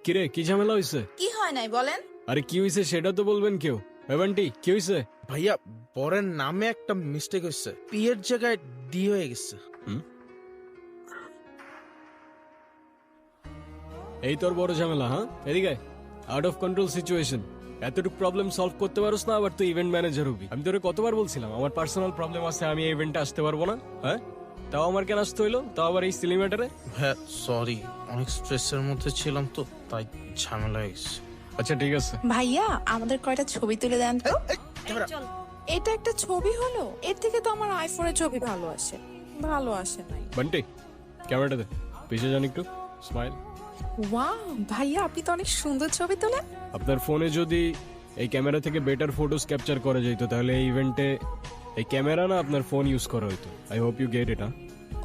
কিরে কি ঝামেলা হইছে? কি হয় নাই বলেন? আরে কি হইছে সেটা তো বলবেন কেউ। এভান্টি কি হইছে? ভাইয়া বরের নামে একটা মিস্টেক হয়েছে, পি এর জায়গায় ডি হয়ে গেছে। এই তোর বড় ঝামেলা? হ্যাঁ এদিকে আউট অফ কন্ট্রোল সিচুয়েশন। এতটুকু প্রবলেম সলভ করতে পারোস না, আবার তুই ইভেন্ট ম্যানেজার হবি। আমি তোরে কতবার বলছিলাম আমার পার্সোনাল প্রবলেম আছে, আমি এই ইভেন্টে আসতে পারবো না। হ্যাঁ তাও আমার কেন আসতে হইলো, তাও আবার এই সিলি ম্যাটারে? হ্যাঁ সরি, অনেক স্ট্রেসের মধ্যে ছিলাম তো, তাই ঝামেলা হয়ে গেছে। আচ্ছা ঠিক আছে। ভাইয়া আমাদের কয়টা ছবি তুলে দেন তো। ক্যামেরা। এটা একটা ছবি হলো, এর থেকে তো আমার আইফোনের ছবি ভালো আসে। ভালো আসে নাই। বান্টি ক্যামেরাটা দে, পিছিয়ে যান একটু, স্মাইল। ওয়াও ভাইয়া আপনি তো অনেক সুন্দর ছবি তোলেন। আপনার ফোনে যদি এই ক্যামেরা থেকে বেটার ফটোস ক্যাপচার করা যেত তাহলে এই ইভেন্টে এই ক্যামেরা না আপনার ফোন ইউজ করা হইতো। I hope you get it.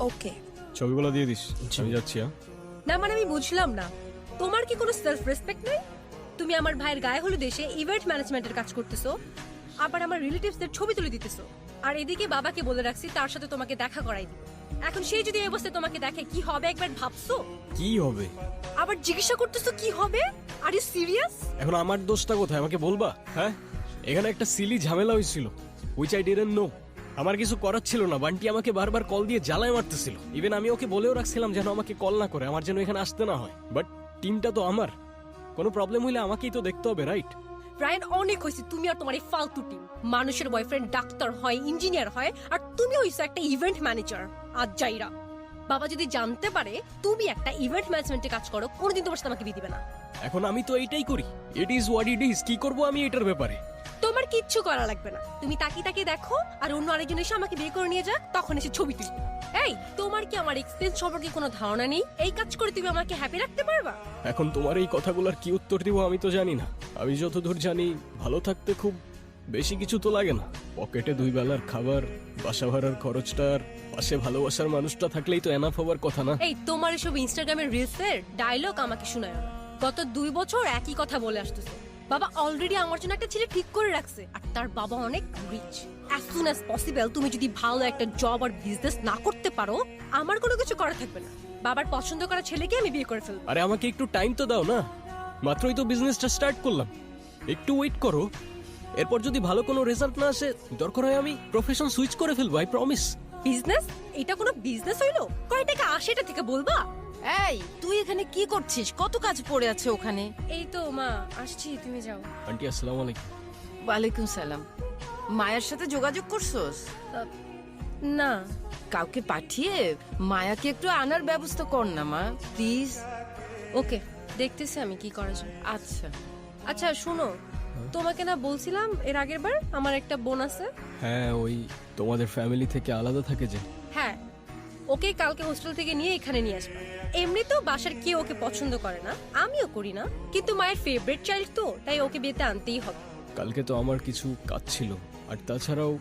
Okay ছবিগুলো দিয়ে দিস, আমি যাচ্ছি। হ্যাঁ না মানে আমি বুঝলাম না, তোমার কি কোনো সেলফ রেসপেক্ট নেই? তুমি আমার ভাইয়ের গায়ে হলুদ দেশে ইভেন্ট ম্যানেজমেন্টের কাজ করতেছো, আবার আমার রিলেটিভসদের ছবি তুলে দিতেছো, আর এদিকে বাবাকে বলে রাখছি তার সাথে তোমাকে দেখা করাই দিই। এখন সেই যদি এই অবস্থায় তোমাকে দেখে কি হবে একবার ভাবছো? কি হবে? আবার জিজ্ঞাসা করতেছো কি হবে? Are you serious? এখন আমার দোষটা কোথায় আমাকে বলবা? হ্যাঁ এখানে একটা সিলি ঝামেলা হয়েছিল, উইচ আই ডিডন্ট নো। আমার কিছু করার ছিল না, বান্টি আমাকে বারবার কল দিয়ে জ্বালায় মারতেছিল। ইভেন আমি ওকে বলেও রাখছিলাম যেন আমাকে কল না করে, আমার যেন এখানে আসতে না হয়। বাট টিমটা তো আমার, কোনো প্রবলেম হইলে আমাকেই তো দেখতে হবে, রাইট? রায়ন অনেক হয়েছে তুমি আর তোমার এই ফালতু টিম। মানুষের বয়ফ্রেন্ড ডাক্তার হয়, ইঞ্জিনিয়ার হয়, আর তুমি হইছো একটা ইভেন্ট ম্যানেজার। আজ যাইরা বাবা যদি জানতে পারে তুমি একটা ইভেন্ট ম্যানেজমেন্টে কাজ করো, কোনোদিন তোমার সাথে আমাকে বিয়ে দিবে না। এখন আমি তো এইটাই করি, it is what it is. কি করবো আমি এটার ব্যাপারে? তোমার কিচ্ছু করা লাগবে না, তুমি তাকিয়ে তাকিয়ে দেখো আর অন্য আরেকজন এসে আমাকে বিয়ে করে নিয়ে যাক, তখন এসে ছবি তুলি। এই তোমার কি আমার এক্সপেরিয়েন্স সম্পর্কে কোনো ধারণা নেই? এই কাজ করে তুমি আমাকে হ্যাপি রাখতে পারবা? এখন তোমার এই কথাগুলোর কি উত্তর দিব আমি তো জানি না। আমি যতদূর জানি ভালো থাকতে খুব বেশি কিছু তো লাগে না। পকেটে 2 বেলার খাবার, বাসা ভাড়ার খরচটা, আর পাশে ভালোবাসার মানুষটা থাকলেই তো এনাফ হবার কথা না? এই তোমার এসব ইনস্টাগ্রামের রিলসের ডায়লগ আমাকে শোনায় না। গত 2 বছর একই কথা বলে আসতেছে। বাবা অলরেডি আমার জন্য একটা ছেলে ঠিক করে রাখছে, আর তার বাবা অনেক rich. As soon as possible তুমি যদি ভালো একটা জব আর বিজনেস না করতে পারো, আমার কোনো কিছু করা থাকবে না। বাবার পছন্দ করা ছেলেকে আমি বিয়ে করে ফেলবো। আরে আমাকে একটু টাইম তো দাও না, মাত্রই তো বিজনেসটা স্টার্ট করলাম, একটু ওয়েট করো। এরপর যদি ভালো কোনো রেজাল্ট না আসে, দরকার হয় আমি প্রফেশন সুইচ করে ফেলবো, আই প্রমিস। বিজনেস? এটা কোনো বিজনেস হইলো? কয় টাকা আসে এটা থেকে বলবা? এই তুই এখানে কি করছিস? কত কাজ পড়ে আছে ওখানে। এই তো মা আসছি, তুমি যাও। আন্টি আসসালামু আলাইকুম। ওয়ালাইকুম সালাম। মায়ের সাথে যোগাযোগ করছস? না। কাউকে পাঠিয়ে মায়াকে একটু আনার ব্যবস্থা কর না মা, প্লিজ। ওকে দেখতেছি আমি কি করা যায়। আচ্ছা আচ্ছা শুনো, তোমাকে না বলছিলাম এর আগের বার আমার একটা বোন আছে? হ্যাঁ ওই তোমাদের ফ্যামিলি থেকে আলাদা থাকে যে। হ্যাঁ, ওকে কালকে হোস্টেল থেকে নিয়ে এখানে নিয়ে আসবা। এমনিতেও বাসার কেউ ওকে পছন্দ করে না, আমিও করি না, কিন্তু মায়ের ফেভারিট চাইল্ড তো, তাই ওকে বিয়েতে আনতেই হবে। কালকে তো আমার কিছু কাজ ছিল, আর তাছাড়াও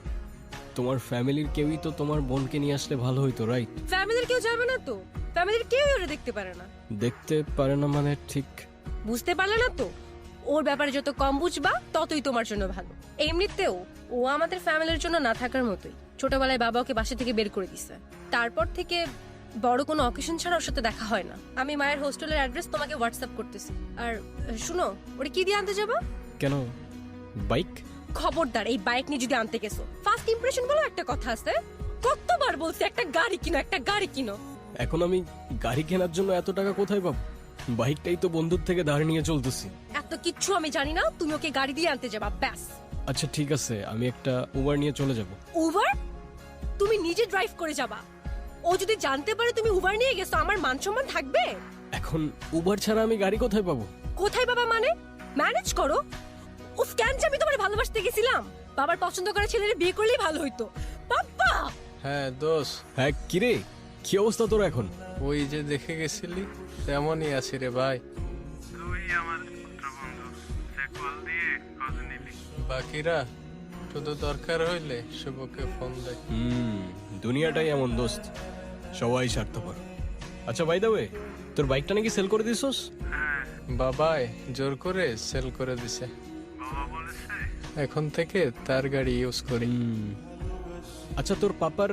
তোমার ফ্যামিলির কেউই তো তোমার বোনকে নিয়ে আসলে ভালো হইতো, রাইট? ফ্যামিলির কেউ যাবে না তো? ফ্যামিলির কেউই ওরা দেখতে পারে না। দেখতে পারে না মানে? ঠিক বুঝতে পারলে না তো? ওর ব্যাপারে যত কম বুঝবা ততই তোমার জন্য ভালো। এমনিতেও ও আমাদের ফ্যামিলির জন্য না থাকার মতোই। ছোটবেলায় বাবা ওকে বাসা থেকে বের করে দিছে, তারপর থেকে বড় কোনো অকেশন ছাড়া ওর সাথে দেখা হয় না। আমি মায়ের হোস্টেলের অ্যাড্রেস তোমাকে হোয়াটসঅ্যাপ করতেছি। আর শুনো, ওরে কি দিয়ে আনতে যাবা? কেন, বাইক? খবরদার এই বাইক নিয়ে যদি আনতে গেছো, ফার্স্ট ইমপ্রেশন বলো একটা কথা আছে। কতবার বলছি একটা গাড়ি কিনো, একটা গাড়ি কিনো। এখন আমি গাড়ি কেনার জন্য এত টাকা কোথায় পাবো? বাইকটাই তো বন্ধুর থেকে ধার নিয়ে চলতেছি। এত কিচ্ছু আমি জানি না, তুমি ওকে গাড়ি দিয়ে আনতে যাবা ব্যাস। আচ্ছা ঠিক আছে, আমি একটা উবার নিয়ে চলে যাব। উবার? তুমি নিজে ড্রাইভ করে যাবা? ও যদি জানতে পারে তুমি উবার নিয়ে গেছো, আমার মান সম্মান থাকবে? এখন উবার ছাড়া আমি গাড়ি কোথায় পাবো? কোথায় বাবা মানে? ম্যানেজ করো। উফ, কেন যে আমি তোমার ভালোবাসতে গেছিলাম? বাবার পছন্দ করা ছেলের বিয়ে করলেই ভালো হইতো। বাবা! হ্যাঁ দোষ, হ্যাঁ কিরে, কি অবস্থা তোর এখন? ওই যে দেখে গেছিলি তেমনই আছি রে ভাই। তুই আমার পুত্র বন্ধু, সে কল দিয়ে খোঁজ নিলি। বাকিরা শুধু দরকার হইলে শুভকে ফোন দেয়। দুনিয়াটাই এমন দোস্ত, সবাই স্বার্থপর। আচ্ছা বাই দ্য ওয়ে, তোর বাইকটা নাকি সেল করে দিছস? হ্যাঁ, বাবাই জোর করে সেল করে দিছে। বাবা বলেছে এখন থেকে তার গাড়ি ইউজ করি। আচ্ছা তোর পাপার,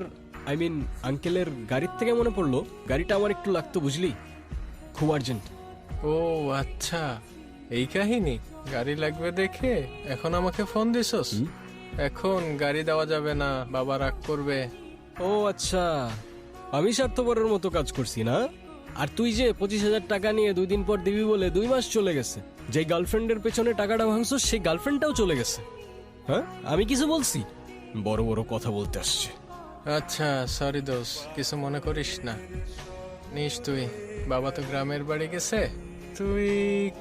আই মিন আঙ্কেলের গাড়ির থেকে মনে পড়লো, গাড়িটা আমার একটু লাগতো বুঝলি, খুব আর্জেন্ট। ও আচ্ছা, এই কাহিনী। গাড়ি লাগবে দেখে এখন আমাকে ফোন দিছস? এখন গাড়ি দেওয়া যাবে না, বাবা রাগ করবে। ও আচ্ছা, আমি স্বার্থপরের মতো কাজ করছি না? আর তুই যে 25,000 টাকা নিয়ে 2 দিন পর দিবি বলে 2 মাস চলে গেছে, যে গার্লফ্রেন্ডের পেছনে টাকাটা ভাঙছস সেই গার্লফ্রেন্ডটাও চলে গেছে। হ্যাঁ, আমি কিছু বলছি? বড় বড় কথা বলতে আসছে। আচ্ছা সরি দোষ, কিছু মনে করিস না। নিস তুই, বাবা তো গ্রামের বাড়ি গেছে, তুই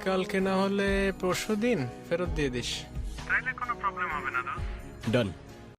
কালকে না হলে পরশু দিন ফেরত দিয়ে দিস। তাইলে কোনো প্রবলেম হবে না দোস্ত। ডান।